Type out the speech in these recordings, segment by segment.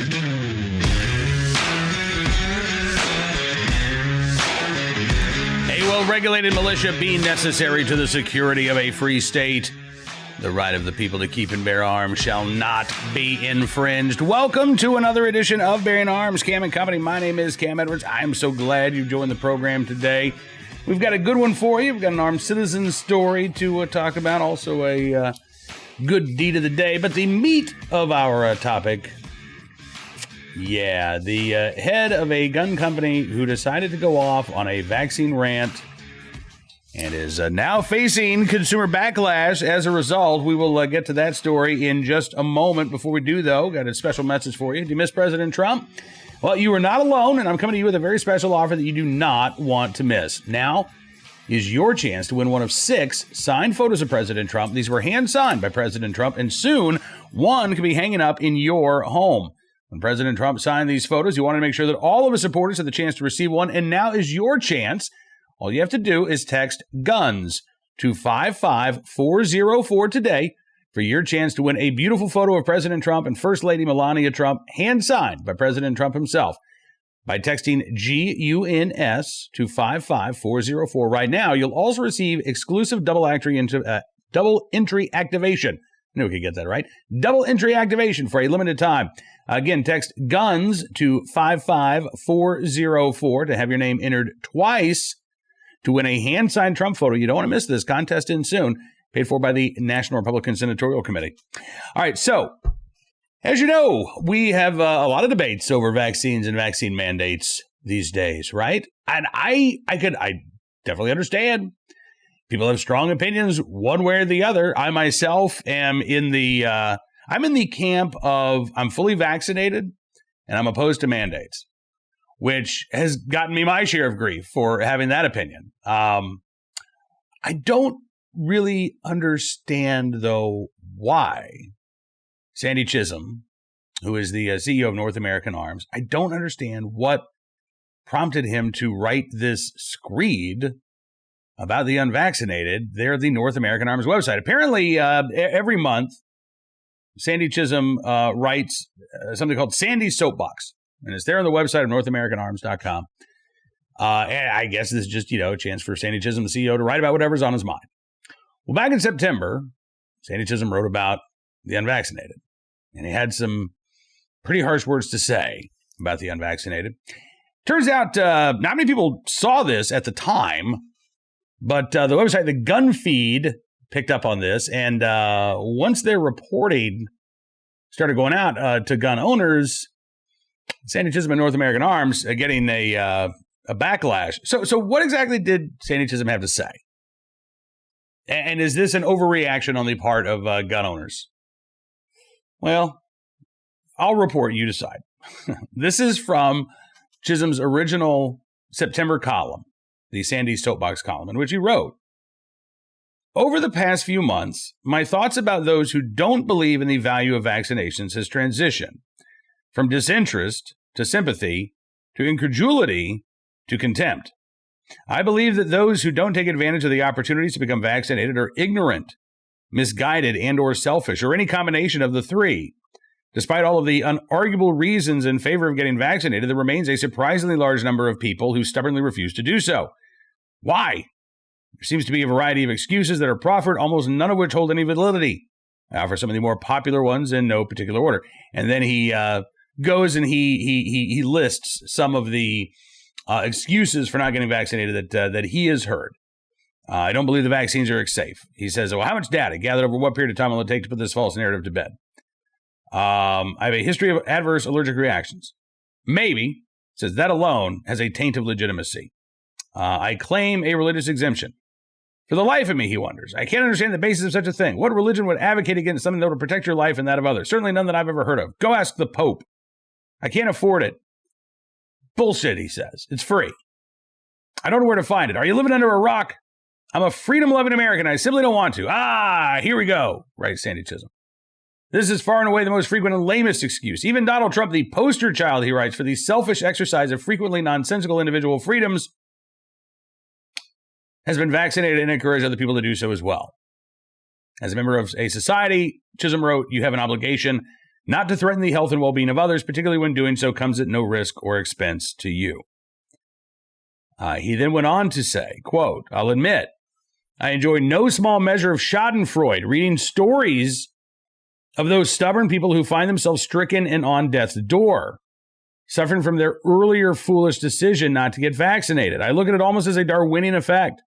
A well-regulated militia being necessary to the security of a free state. The right of the people to keep and bear arms shall not be infringed. Welcome to another edition of Bearing Arms, Cam and Company. My name is Cam Edwards. I'm so glad you joined the program today. We've got a good one for you. We've got an armed citizen story to talk about, also a good deed of the day. But the meat of our topic, the head of a gun company who decided to go off on a vaccine rant and is now facing consumer backlash as a result. We will get to that story in just a moment. Before we do, though, got a special message for you. Do you miss President Trump? Well, you are not alone, and I'm coming to you with a very special offer that you do not want to miss. Now is your chance to win one of 6 signed photos of President Trump. These were hand-signed by President Trump, and soon one could be hanging up in your home. When President Trump signed these photos, you wanted to make sure that all of his supporters had the chance to receive one, and now is your chance. All you have to do is text GUNS to 55404 today for your chance to win a beautiful photo of President Trump and First Lady Melania Trump, hand-signed by President Trump himself. By texting GUNS to 55404 right now, you'll also receive exclusive double entry activation. I knew we could get that right. Double entry activation for a limited time. Again, text GUNS to 55404 to have your name entered twice to win a hand-signed Trump photo. You don't want to miss this. Contest in soon. Paid for by the National Republican Senatorial Committee. All right, so as you know, we have a lot of debates over vaccines and vaccine mandates these days, right? And I definitely understand. People have strong opinions one way or the other. I myself am in the camp of I'm fully vaccinated and I'm opposed to mandates, which has gotten me my share of grief for having that opinion. I don't really understand, though, why Sandy Chisholm, who is the CEO of North American Arms, I don't understand what prompted him to write this screed about the unvaccinated. They're the North American Arms website. Apparently, every month, Sandy Chisholm writes something called Sandy's Soapbox. And it's there on the website of NorthAmericanArms.com. And I guess this is just, a chance for Sandy Chisholm, the CEO, to write about whatever's on his mind. Well, back in September, Sandy Chisholm wrote about the unvaccinated. And he had some pretty harsh words to say about the unvaccinated. Turns out not many people saw this at the time, but the website, the Gun Feed, picked up on this. And once their reporting started going out to gun owners, Sandy Chisholm and North American Arms getting a backlash. So what exactly did Sandy Chisholm have to say? And is this an overreaction on the part of gun owners? Well, I'll report, you decide. This is from Chisholm's original September column, the Sandy Soapbox column, in which he wrote, "Over the past few months, my thoughts about those who don't believe in the value of vaccinations has transitioned from disinterest to sympathy to incredulity to contempt. I believe that those who don't take advantage of the opportunities to become vaccinated are ignorant, misguided, and or selfish, or any combination of the three. Despite all of the unarguable reasons in favor of getting vaccinated, there remains a surprisingly large number of people who stubbornly refuse to do so. Why? There seems to be a variety of excuses that are proffered, almost none of which hold any validity. I offer some of the more popular ones in no particular order." And then he goes and he lists some of the excuses for not getting vaccinated that he has heard. I don't believe the vaccines are safe. He says, well, how much data gathered over what period of time will it take to put this false narrative to bed? I have a history of adverse allergic reactions. Maybe, says, that alone has a taint of legitimacy. I claim a religious exemption. For the life of me, he wonders, I can't understand the basis of such a thing. What religion would advocate against something that would protect your life and that of others? Certainly none that I've ever heard of. Go ask the Pope. I can't afford it. Bullshit, he says. It's free. I don't know where to find it. Are you living under a rock? I'm a freedom-loving American. I simply don't want to. Here we go, writes Sandy Chisholm. This is far and away the most frequent and lamest excuse. Even Donald Trump, the poster child, he writes, for the selfish exercise of frequently nonsensical individual freedoms, has been vaccinated and encouraged other people to do so as well. As a member of a society, Chisholm wrote, you have an obligation not to threaten the health and well-being of others, particularly when doing so comes at no risk or expense to you. He then went on to say, quote, I'll admit, I enjoy no small measure of schadenfreude, reading stories of those stubborn people who find themselves stricken and on death's door, suffering from their earlier foolish decision not to get vaccinated. I look at it almost as a Darwinian effect,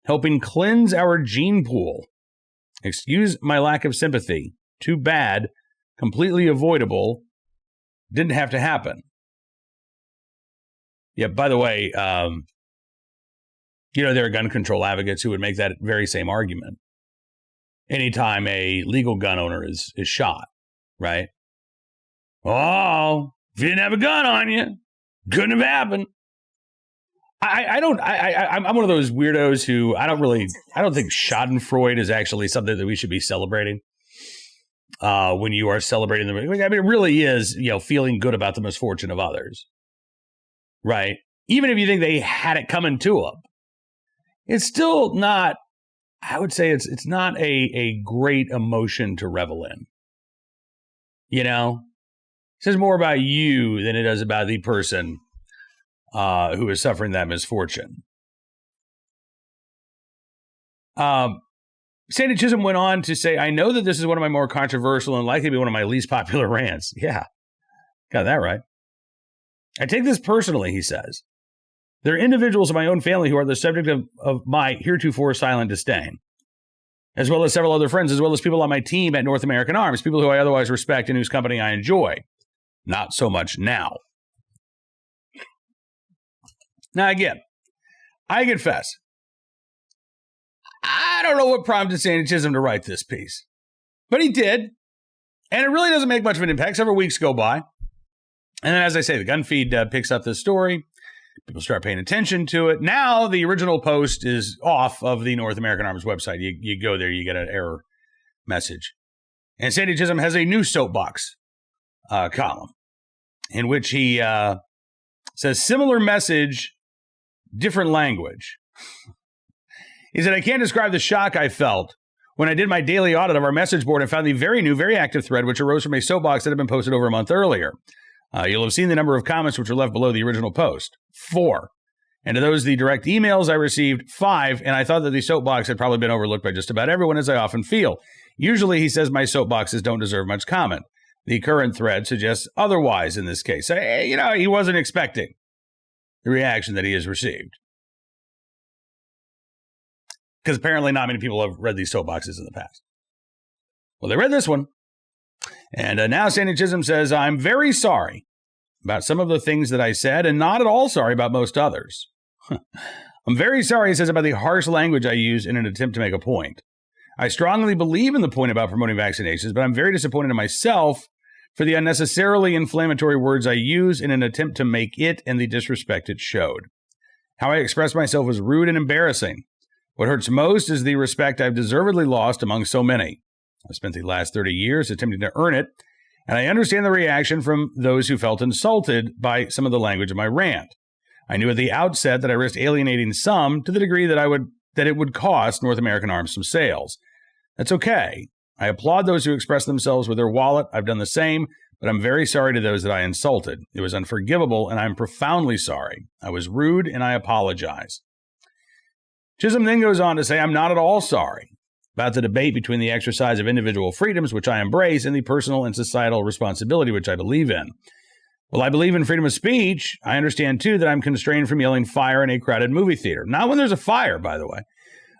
helping cleanse our gene pool. Excuse my lack of sympathy. Too bad. Completely avoidable. Didn't have to happen. Yeah, by the way, there are gun control advocates who would make that very same argument anytime a legal gun owner is shot, right? Oh, if you didn't have a gun on you, couldn't have happened. I'm one of those weirdos who I don't think schadenfreude is actually something that we should be celebrating. When you are celebrating them, I mean, it really is, feeling good about the misfortune of others, right? Even if you think they had it coming to them, it's still not. I would say it's not a great emotion to revel in. It says more about you than it does about the person who is suffering that misfortune. Sandy Chisholm went on to say, I know that this is one of my more controversial and likely to be one of my least popular rants. Yeah, got that right. I take this personally, he says. There are individuals in my own family who are the subject of my heretofore silent disdain, as well as several other friends, as well as people on my team at North American Arms, people who I otherwise respect and whose company I enjoy. Not so much now. Now, again, I confess, I don't know what prompted Sandy Chisholm to write this piece, but he did, and it really doesn't make much of an impact. Several weeks go by, and then, as I say, the gun feed picks up this story. People start paying attention to it. Now, the original post is off of the North American Arms website. You go there, you get an error message. And Sandy Chisholm has a new soapbox column in which he says, similar message, different language. He said, I can't describe the shock I felt when I did my daily audit of our message board and found the very new, very active thread, which arose from a soapbox that had been posted over a month earlier. You'll have seen the number of comments which are left below the original post, 4. And to those, the direct emails I received, 5. And I thought that the soapbox had probably been overlooked by just about everyone, as I often feel. Usually, he says, my soapboxes don't deserve much comment. The current thread suggests otherwise in this case. He wasn't expecting the reaction that he has received. Because apparently not many people have read these soapboxes in the past. Well, they read this one. And now Sandy Chisholm says, I'm very sorry about some of the things that I said and not at all sorry about most others. I'm very sorry, he says, about the harsh language I use in an attempt to make a point. I strongly believe in the point about promoting vaccinations, but I'm very disappointed in myself for the unnecessarily inflammatory words I use in an attempt to make it and the disrespect it showed. How I expressed myself was rude and embarrassing. What hurts most is the respect I've deservedly lost among so many. I've spent the last 30 years attempting to earn it, and I understand the reaction from those who felt insulted by some of the language of my rant. I knew at the outset that I risked alienating some to the degree that it would cost North American Arms some sales. That's okay. I applaud those who express themselves with their wallet. I've done the same, but I'm very sorry to those that I insulted. It was unforgivable, and I'm profoundly sorry. I was rude, and I apologize. Chisholm then goes on to say, I'm not at all sorry about the debate between the exercise of individual freedoms, which I embrace, and the personal and societal responsibility, which I believe in. While I believe in freedom of speech, I understand, too, that I'm constrained from yelling fire in a crowded movie theater. Not when there's a fire, by the way.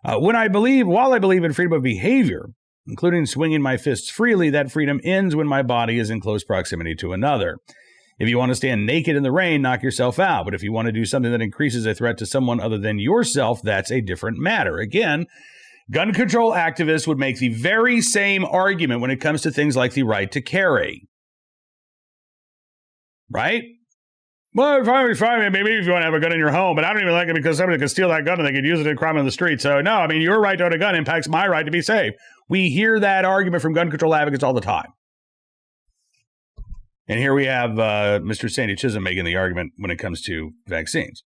While I believe in freedom of behavior, including swinging my fists freely, that freedom ends when my body is in close proximity to another. If you want to stand naked in the rain, knock yourself out. But if you want to do something that increases a threat to someone other than yourself, that's a different matter. Again, gun control activists would make the very same argument when it comes to things like the right to carry. Right? Well, fine, maybe if you want to have a gun in your home, but I don't even like it because somebody could steal that gun and they could use it in crime on the street. So, no, I mean, your right to own a gun impacts my right to be safe. We hear that argument from gun control advocates all the time. And here we have Mr. Sandy Chisholm making the argument when it comes to vaccines.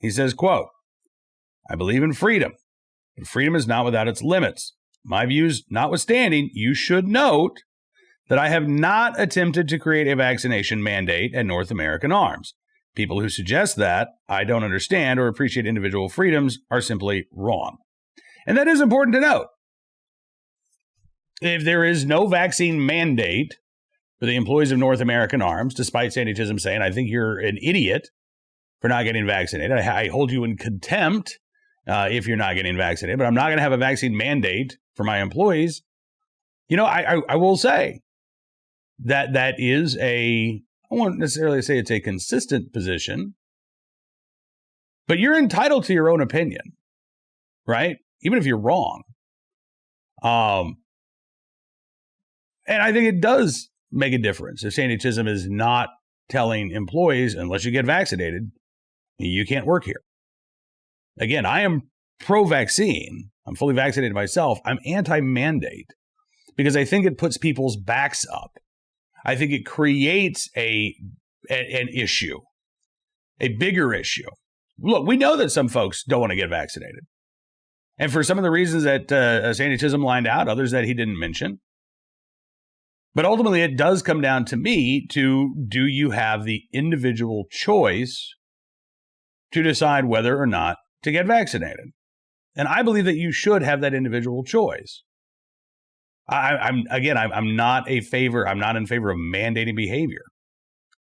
He says, quote, I believe in freedom, but freedom is not without its limits. My views notwithstanding, you should note that I have not attempted to create a vaccination mandate at North American Arms. People who suggest that I don't understand or appreciate individual freedoms are simply wrong. And that is important to note. If there is no vaccine mandate for the employees of North American Arms, despite Sandy Chisholm saying, I think you're an idiot for not getting vaccinated. I hold you in contempt if you're not getting vaccinated, but I'm not going to have a vaccine mandate for my employees. I will say that is I won't necessarily say it's a consistent position, but you're entitled to your own opinion, right? Even if you're wrong. And I think it does make a difference if Sandy Chisholm is not telling employees, unless you get vaccinated, you can't work here. Again, I am pro-vaccine. I'm fully vaccinated myself. I'm anti-mandate because I think it puts people's backs up. I think it creates an issue, a bigger issue. Look, we know that some folks don't want to get vaccinated. And for some of the reasons that Sandy Chisholm lined out, others that he didn't mention. But ultimately, it does come down to me do you have the individual choice to decide whether or not to get vaccinated? And I believe that you should have that individual choice. I'm not in favor of mandating behavior.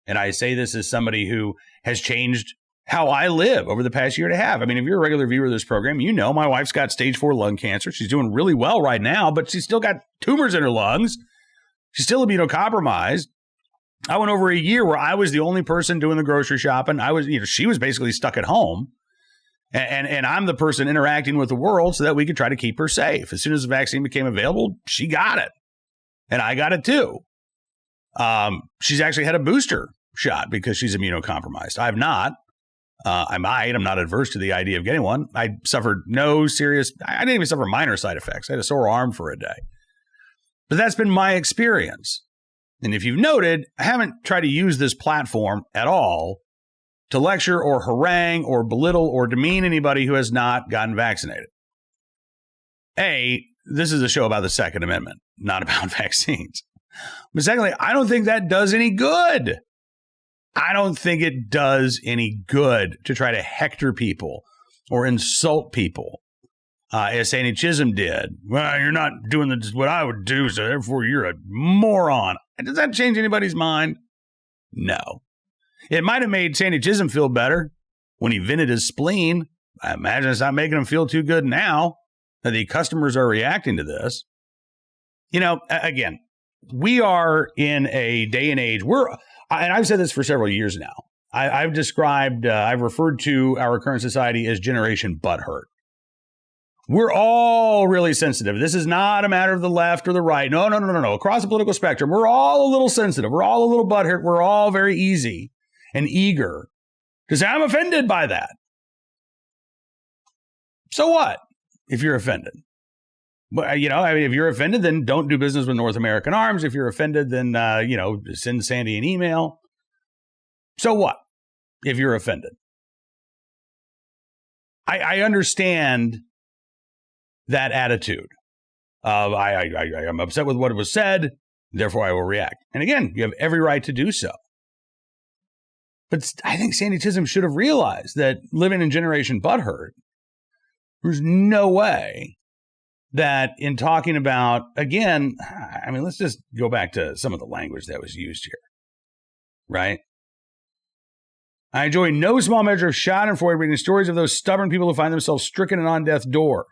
And I say this as somebody who has changed how I live over the past year and a half. I mean, if you're a regular viewer of this program, you know my wife's got stage 4 lung cancer. She's doing really well right now, but she's still got tumors in her lungs. She's still immunocompromised. I went over a year where I was the only person doing the grocery shopping. She was basically stuck at home. And I'm the person interacting with the world so that we could try to keep her safe. As soon as the vaccine became available, she got it. And I got it too. She's actually had a booster shot because she's immunocompromised. I have not. I might. I'm not adverse to the idea of getting one. I suffered I didn't even suffer minor side effects. I had a sore arm for a day. But that's been my experience. And if you've noted, I haven't tried to use this platform at all to lecture or harangue or belittle or demean anybody who has not gotten vaccinated. This is a show about the Second Amendment, not about vaccines. But secondly, I don't think that does any good. I don't think it does any good to try to hector people or insult people, as Sandy Chisholm did. Well, you're not doing what I would do, so therefore you're a moron. Does that change anybody's mind? No. It might have made Sandy Chisholm feel better when he vented his spleen. I imagine it's not making him feel too good now that the customers are reacting to this. Again, we are in a day and age and I've said this for several years now. I've referred to our current society as Generation Butthurt. We're all really sensitive. This is not a matter of the left or the right. No. Across the political spectrum, we're all a little sensitive. We're all a little butthurt. We're all very easy and eager to say, I'm offended by that. So what if you're offended? But, if you're offended, then don't do business with North American Arms. If you're offended, then, send Sandy an email. So what if you're offended? I understand that attitude of I'm upset with what was said, therefore I will react. And again, you have every right to do so. But I think Sandy Chisholm should have realized that living in Generation Butthurt, there's no way that in talking about, again, let's just go back to some of the language that was used here, right? I enjoy no small measure of schadenfreude reading stories of those stubborn people who find themselves stricken and on death's door.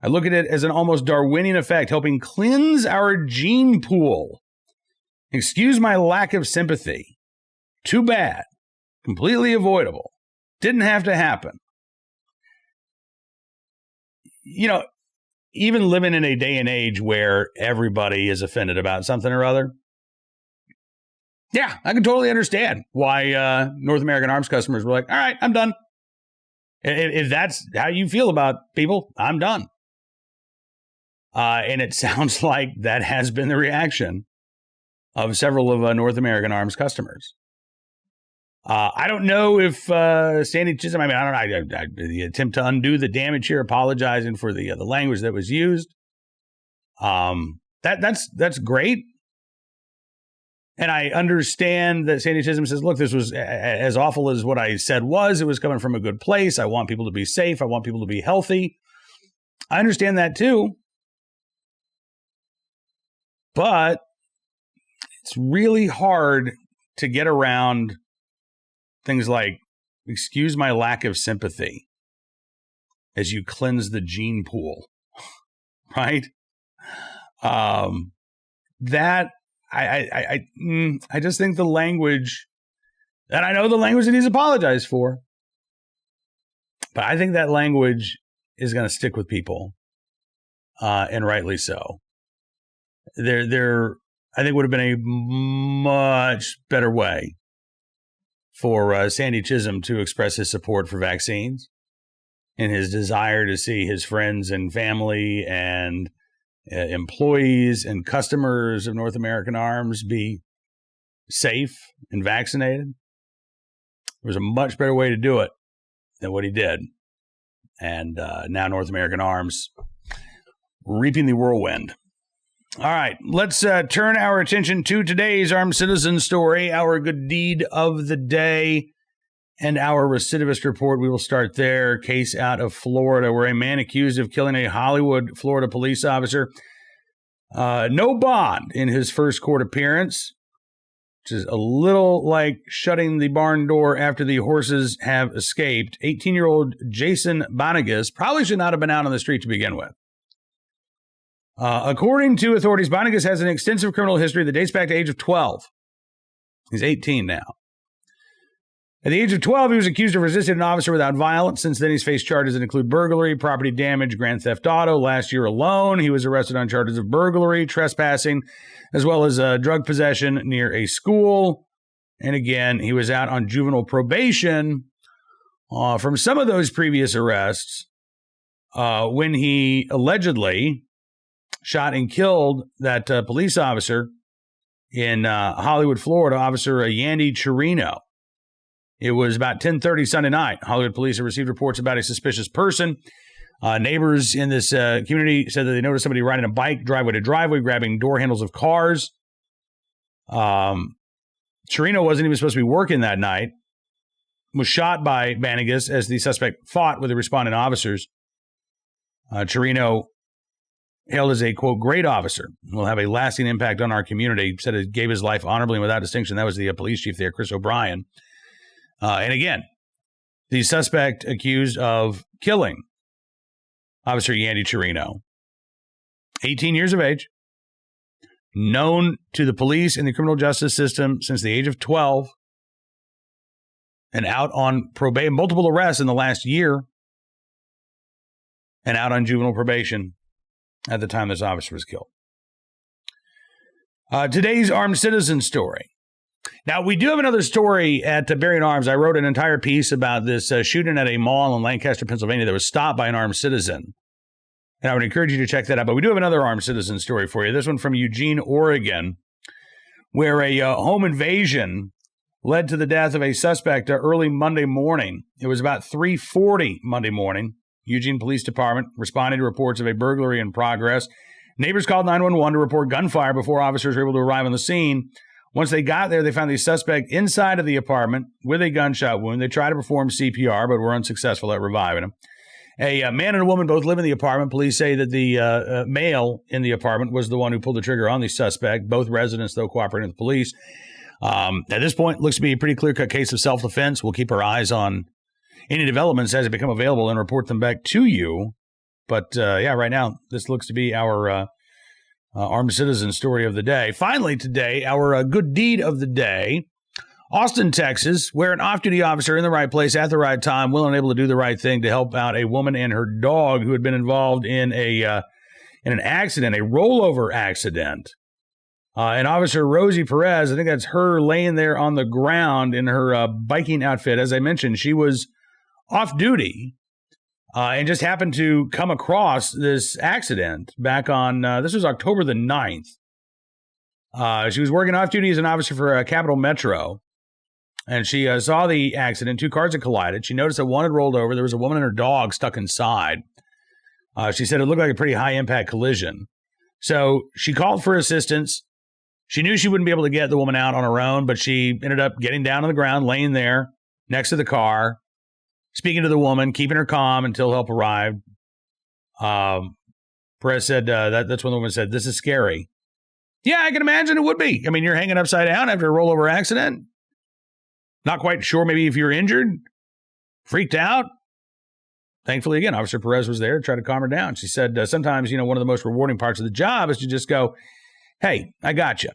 I look at it as an almost Darwinian effect, helping cleanse our gene pool. Excuse my lack of sympathy. Too bad. Completely avoidable. Didn't have to happen. Even living in a day and age where everybody is offended about something or other, yeah, I can totally understand why North American Arms customers were like, all right, I'm done. If that's how you feel about people, I'm done. And it sounds like that has been the reaction of several of North American Arms customers. I don't know if Sandy Chisholm, I don't know, the attempt to undo the damage here, apologizing for the language that was used. That's great. And I understand that Sandy Chisholm says, look, this was as awful as what I said was. It was coming from a good place. I want people to be safe. I want people to be healthy. I understand that too. But it's really hard to get around things like, excuse my lack of sympathy as you cleanse the gene pool, right? That I just think the language, and I know the language that he's apologized for, but I think that language is going to stick with people, and rightly so. There, I think would have been a much better way for Sandy Chisholm to express his support for vaccines and his desire to see his friends and family and employees and customers of North American Arms be safe and vaccinated. There was a much better way to do it than what he did. And now North American Arms reaping the whirlwind. All right, let's turn our attention to today's armed citizen story, our good deed of the day, and our recidivist report. We will start there. Case out of Florida, where a man accused of killing a Hollywood, Florida police officer. No bond in his first court appearance, which is a little like shutting the barn door after the horses have escaped. 18-year-old Jason Bonagas probably should not have been out on the street to begin with. According to authorities, Bonagas has an extensive criminal history that dates back to the age of 12. He's 18 now. At the age of 12, he was accused of resisting an officer without violence. Since then, he's faced charges that include burglary, property damage, grand theft auto. Last year alone, he was arrested on charges of burglary, trespassing, as well as drug possession near a school. And again, he was out on juvenile probation from some of those previous arrests when he allegedly shot and killed that police officer in Hollywood, Florida, Officer Sandy Chisholm. It was about 10:30 Sunday night. Hollywood police have received reports about a suspicious person. Neighbors in this community said that they noticed somebody riding a bike driveway to driveway, grabbing door handles of cars. Chisholm wasn't even supposed to be working that night. Was shot by Bonagas as the suspect fought with the responding officers. Chisholm, hailed as a, quote, great officer, will have a lasting impact on our community, said it gave his life honorably and without distinction. That was the police chief there, Chris O'Brien. And again, the suspect accused of killing Officer Sandy Chisholm, 18 years of age, known to the police and the criminal justice system since the age of 12, and out on probation, multiple arrests in the last year, and out on juvenile probation at the time this officer was killed. Today's armed citizen story. Now, we do have another story at Darwinian Arms. I wrote an entire piece about this shooting at a mall in Lancaster, Pennsylvania that was stopped by an armed citizen. And I would encourage you to check that out. But we do have another armed citizen story for you. This one from Eugene, Oregon, where a home invasion led to the death of a suspect early Monday morning. It was about 3:40 Monday morning. Eugene Police Department responded to reports of a burglary in progress. Neighbors called 911 to report gunfire before officers were able to arrive on the scene. Once they got there, they found the suspect inside of the apartment with a gunshot wound. They tried to perform CPR, but were unsuccessful at reviving him. A man and a woman both live in the apartment. Police say that the male in the apartment was the one who pulled the trigger on the suspect. Both residents, though, cooperating with the police. At this point, looks to be a pretty clear-cut case of self-defense. We'll keep our eyes on any developments as they become available and report them back to you. But right now, this looks to be our armed citizen story of the day. Finally, today, our good deed of the day. Austin, Texas, where an off-duty officer in the right place at the right time, willing and able to do the right thing to help out a woman and her dog who had been involved in an accident, a rollover accident. And Officer Rosie Perez, I think that's her laying there on the ground in her biking outfit. As I mentioned, she was off duty and just happened to come across this accident back on, this was October the 9th. She was working off duty as an officer for Capital Metro, and she saw the accident. Two cars had collided. She noticed that one had rolled over. There was a woman and her dog stuck inside. She said it looked like a pretty high-impact collision. So she called for assistance. She knew she wouldn't be able to get the woman out on her own, but she ended up getting down on the ground, laying there next to the car, speaking to the woman, keeping her calm until help arrived. Perez said that's when the woman said, "This is scary." Yeah, I can imagine it would be. I mean, you're hanging upside down after a rollover accident. Not quite sure maybe if you're injured, freaked out. Thankfully, again, Officer Perez was there to try to calm her down. She said sometimes, one of the most rewarding parts of the job is to just go, "Hey, I got you."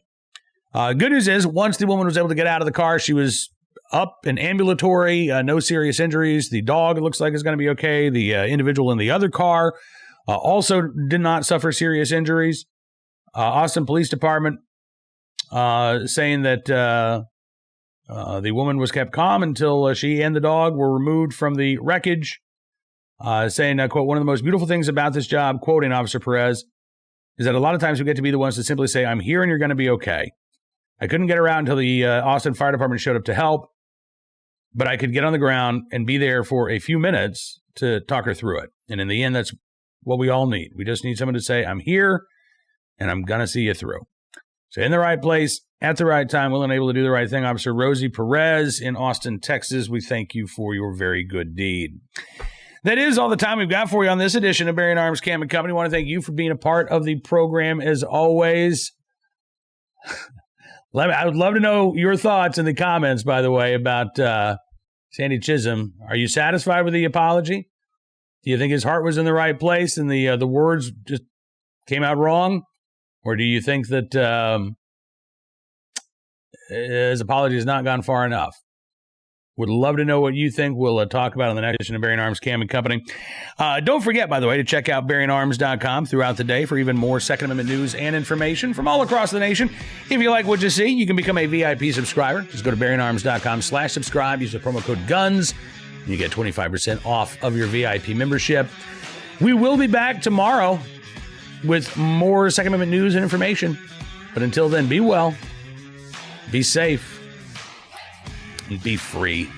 Good news is once the woman was able to get out of the car, she was up and ambulatory, no serious injuries. The dog, it looks like, is going to be okay. The individual in the other car also did not suffer serious injuries. Austin Police Department saying that the woman was kept calm until she and the dog were removed from the wreckage, saying, quote, "One of the most beautiful things about this job," quoting Officer Perez, "is that a lot of times we get to be the ones to simply say, 'I'm here and you're going to be okay.' I couldn't get her out until the Austin Fire Department showed up to help, but I could get on the ground and be there for a few minutes to talk her through it. And in the end, that's what we all need. We just need someone to say, 'I'm here and I'm going to see you through.'" So in the right place, at the right time, willing and able to do the right thing. Officer Rosie Perez in Austin, Texas, we thank you for your very good deed. That is all the time we've got for you on this edition of Bearing Arms Cam & Company. I want to thank you for being a part of the program as always. I would love to know your thoughts in the comments, by the way, about Sandy Chisholm. Are you satisfied with the apology? Do you think his heart was in the right place and the words just came out wrong? Or do you think that his apology has not gone far enough? Would love to know what you think. We'll talk about on the next edition of Bearing Arms Cam & Company. Don't forget, by the way, to check out BearingArms.com throughout the day for even more Second Amendment news and information from all across the nation. If you like what you see, you can become a VIP subscriber. Just go to BearingArms.com/subscribe. Use the promo code GUNS. And you get 25% off of your VIP membership. We will be back tomorrow with more Second Amendment news and information. But until then, be well, be safe, and be free.